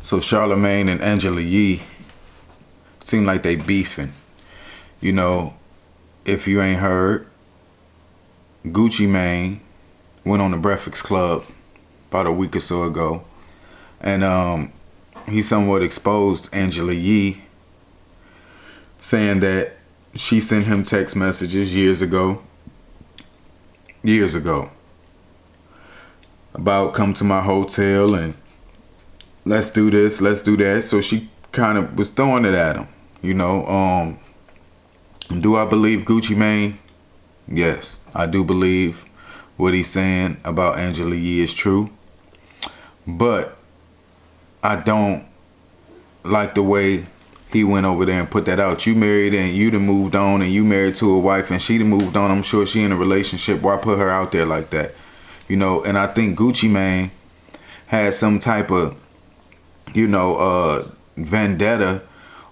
So Charlamagne and Angela Yee seem like they beefing. You know, if you ain't heard, Gucci Mane went on the Breakfast Club about a week or so ago, and he somewhat exposed Angela Yee, saying that she sent him text messages years ago, about come to my hotel and let's do this, let's do that. So she kind of was throwing it at him, you know. Do I believe Gucci Mane? Yes, I do believe what he's saying about Angela Yee is true. But I don't like the way he went over there and put that out. You married and you done moved on, and you married to a wife and she done moved on. I'm sure she in a relationship. Why put her out there like that? You know, and I think Gucci Mane had some type of, vendetta,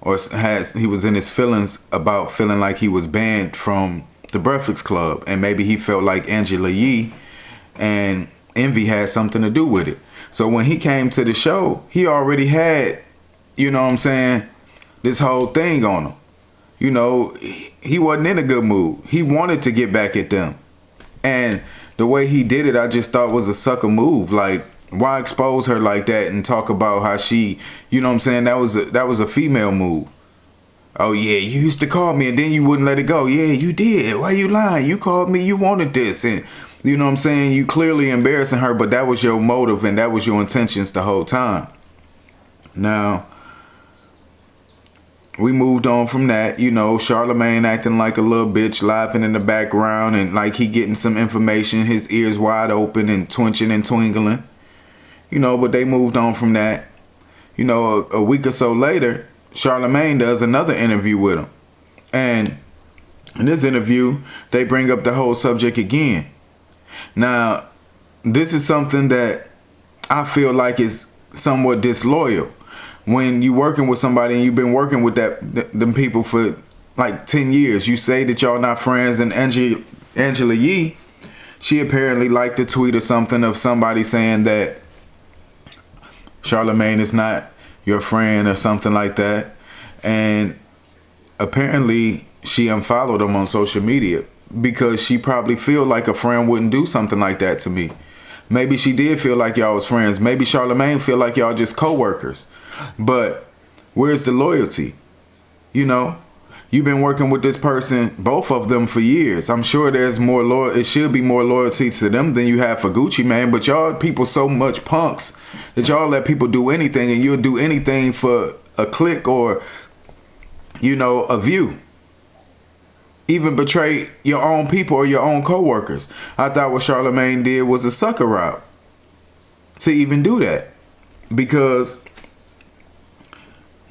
or he was in his feelings about feeling like he was banned from the Breakfast Club, and maybe he felt like Angela Yee and Envy had something to do with it. So when he came to the show, he already had, this whole thing on him. You know, he wasn't in a good mood. He wanted to get back at them, and the way he did it, I just thought was a sucker move. Like, why expose her like that and talk about how she, that was a female move. Oh yeah, you used to call me and then you wouldn't let it go. Yeah, you did. Why you lying? You called me, you wanted this. And you clearly embarrassing her, but that was your motive and that was your intentions the whole time. Now, we moved on from that, Charlamagne acting like a little bitch, laughing in the background and like he getting some information, his ears wide open and twitching and twinkling. But they moved on from that. A week or so later, Charlamagne does another interview with him. And in this interview, they bring up the whole subject again. Now, this is something that I feel like is somewhat disloyal. When you working with somebody and you've been working with them people for like 10 years, you say that y'all not friends, and Angela Yee, she apparently liked a tweet or something of somebody saying that Charlamagne is not your friend or something like that. And apparently she unfollowed him on social media because she probably feel like a friend wouldn't do something like that to me. Maybe she did feel like y'all was friends. Maybe Charlamagne feel like y'all just co-workers. But where's the loyalty? You've been working with this person, both of them, for years. I'm sure there's more it should be more loyalty to them than you have for Gucci Mane. But y'all people so much punks that y'all let people do anything, and you'll do anything for a click or, a view. Even betray your own people or your own co-workers. I thought what Charlamagne did was a sucker route to even do that, because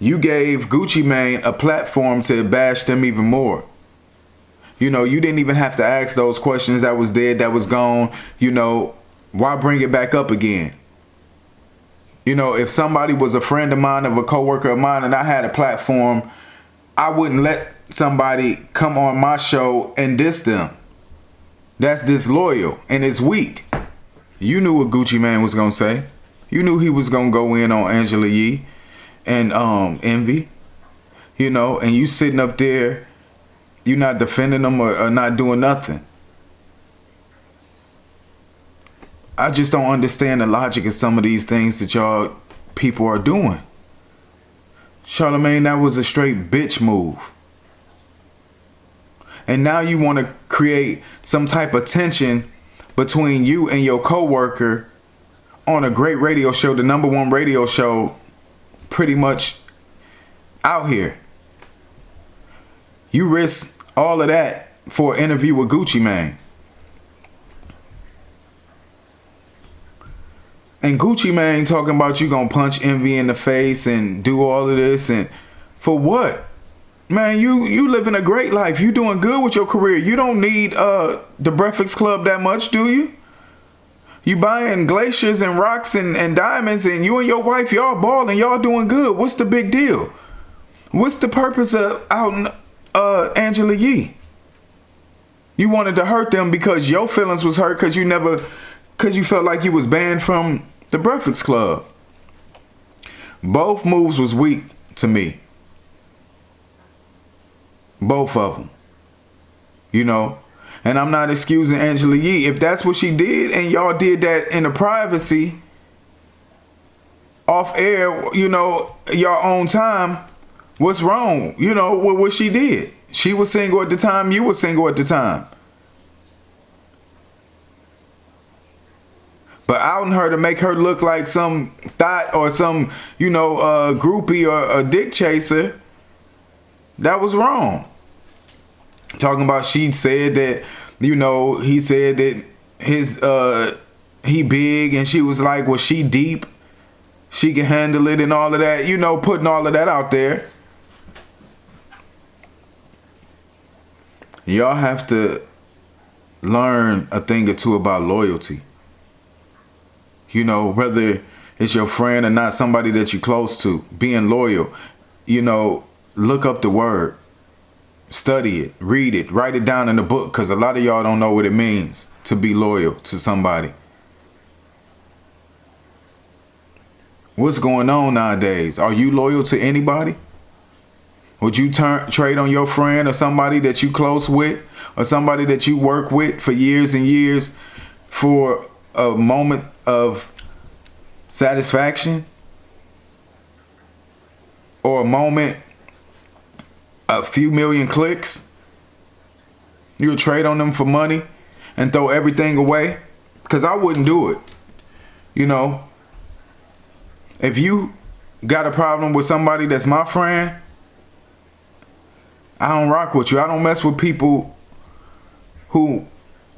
you gave Gucci Mane a platform to bash them even more. You didn't even have to ask those questions that was dead, that was gone. Why bring it back up again? If somebody was a friend of mine, of a coworker of mine, and I had a platform, I wouldn't let somebody come on my show and diss them. That's disloyal and it's weak. You knew what Gucci Mane was gonna say. You knew he was gonna go in on Angela Yee and Envy, and you sitting up there, you not defending them or not doing nothing. I just don't understand the logic of some of these things that y'all people are doing. Charlamagne, that was a straight bitch move. And now you want to create some type of tension between you and your coworker on a great radio show, the #1 radio show pretty much out here. You risk all of that for an interview with Gucci Mane. And Gucci Mane talking about you gonna punch Envy in the face and do all of this, and for what? Man, you living a great life. You doing good with your career. You don't need the Breakfast Club that much, do you? You buying glaciers and rocks and diamonds, and you and your wife, y'all balling, y'all doing good. What's the big deal? What's the purpose of outing Angela Yee? You wanted to hurt them because your feelings was hurt because you felt like you was banned from the Breakfast Club. Both moves was weak to me. Both of them. You know? And I'm not excusing Angela Yee. If that's what she did and y'all did that in the privacy, off air, you know, your own time, what's wrong? You know, with what she did. She was single at the time. You were single at the time. But outing her to make her look like some thought or some, you know, groupie or a dick chaser, that was wrong. Talking about she said that, you know, he said that his, he big, and she was like, well, she deep. She can handle it and all of that, you know, putting all of that out there. Y'all have to learn a thing or two about loyalty. You know, whether it's your friend or not, somebody that you're close to, being loyal. You know, look up the word. Study it. Read it. Write it down in a book, because a lot of y'all don't know what it means to be loyal to somebody. What's going on nowadays? Are you loyal to anybody? Would you trade on your friend or somebody that you close with or somebody that you work with for years and years for a moment of satisfaction? Or a moment, a few million clicks? You'll trade on them for money and throw everything away? Because I wouldn't do it. You know, if you got a problem with somebody that's my friend, I don't rock with you. I don't mess with people who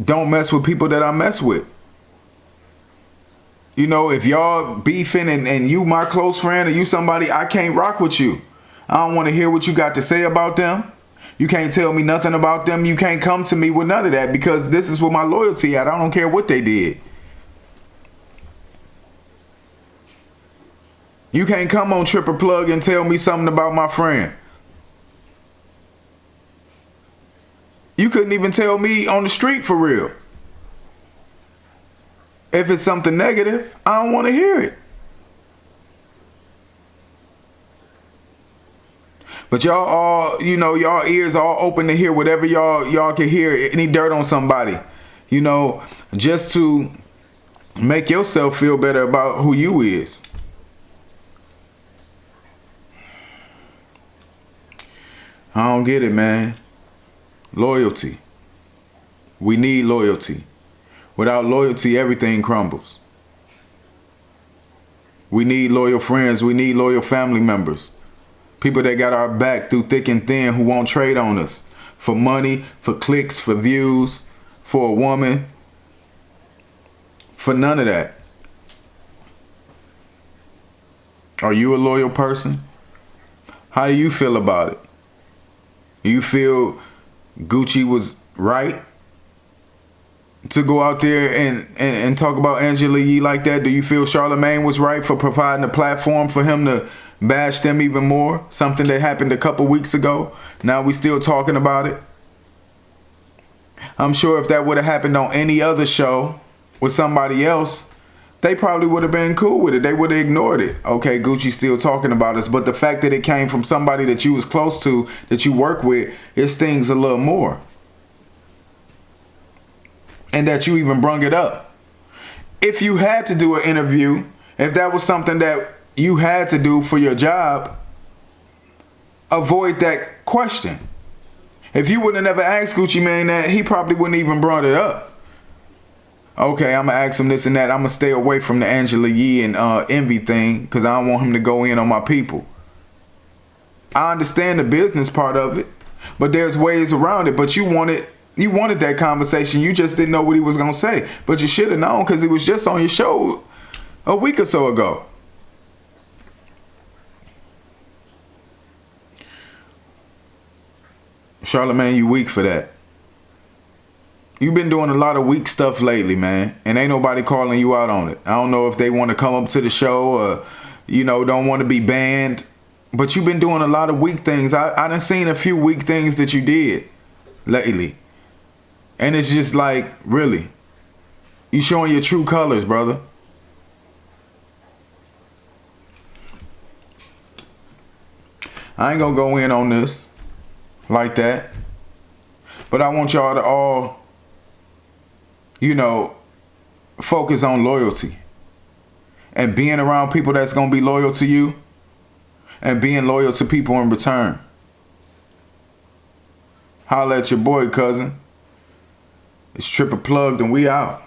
don't mess with people that I mess with. You know, if y'all beefing and you my close friend or you somebody, I can't rock with you. I don't want to hear what you got to say about them. You can't tell me nothing about them. You can't come to me with none of that, because this is where my loyalty at. I don't care what they did. You can't come on Tripp or Plug and tell me something about my friend. You couldn't even tell me on the street for real. If it's something negative, I don't want to hear it. But y'all all, you know, y'all ears all open to hear whatever y'all can hear, any dirt on somebody, you know, just to make yourself feel better about who you is. I don't get it, man. Loyalty. We need loyalty. Without loyalty, everything crumbles. We need loyal friends. We need loyal family members. People that got our back through thick and thin, who won't trade on us for money, for clicks, for views, for a woman, for none of that. Are you a loyal person? How do you feel about it? Do you feel Gucci was right to go out there and talk about Angela Yee like that? Do you feel Charlamagne was right for providing a platform for him to bash them even more? Something that happened a couple weeks ago. Now we still talking about it. I'm sure if that would have happened on any other show with somebody else, they probably would have been cool with it. They would have ignored it. Okay, Gucci's still talking about us. But the fact that it came from somebody that you was close to, that you work with, it stings a little more. And that you even brung it up. If you had to do an interview, if that was something that you had to do for your job, avoid that question. If you wouldn't have never asked Gucci Mane that, he probably wouldn't even brought it up. Okay, I'm going to ask him this and that. I'm going to stay away from the Angela Yee and envy thing, because I don't want him to go in on my people. I understand the business part of it, but there's ways around it. But you wanted that conversation. You just didn't know what he was going to say. But you should have known, because it was just on your show a week or so ago. Charlamagne, you weak for that. You've been doing a lot of weak stuff lately, man. And ain't nobody calling you out on it. I don't know if they want to come up to the show or, you know, don't want to be banned. But you've been doing a lot of weak things. I done seen a few weak things that you did lately. And it's just like, really? You showing your true colors, brother. I ain't gonna go in on this like that. But I want y'all to all, focus on loyalty. And being around people that's gonna be loyal to you. And being loyal to people in return. Holla at your boy, cousin. It's Tripp Plugged and we out.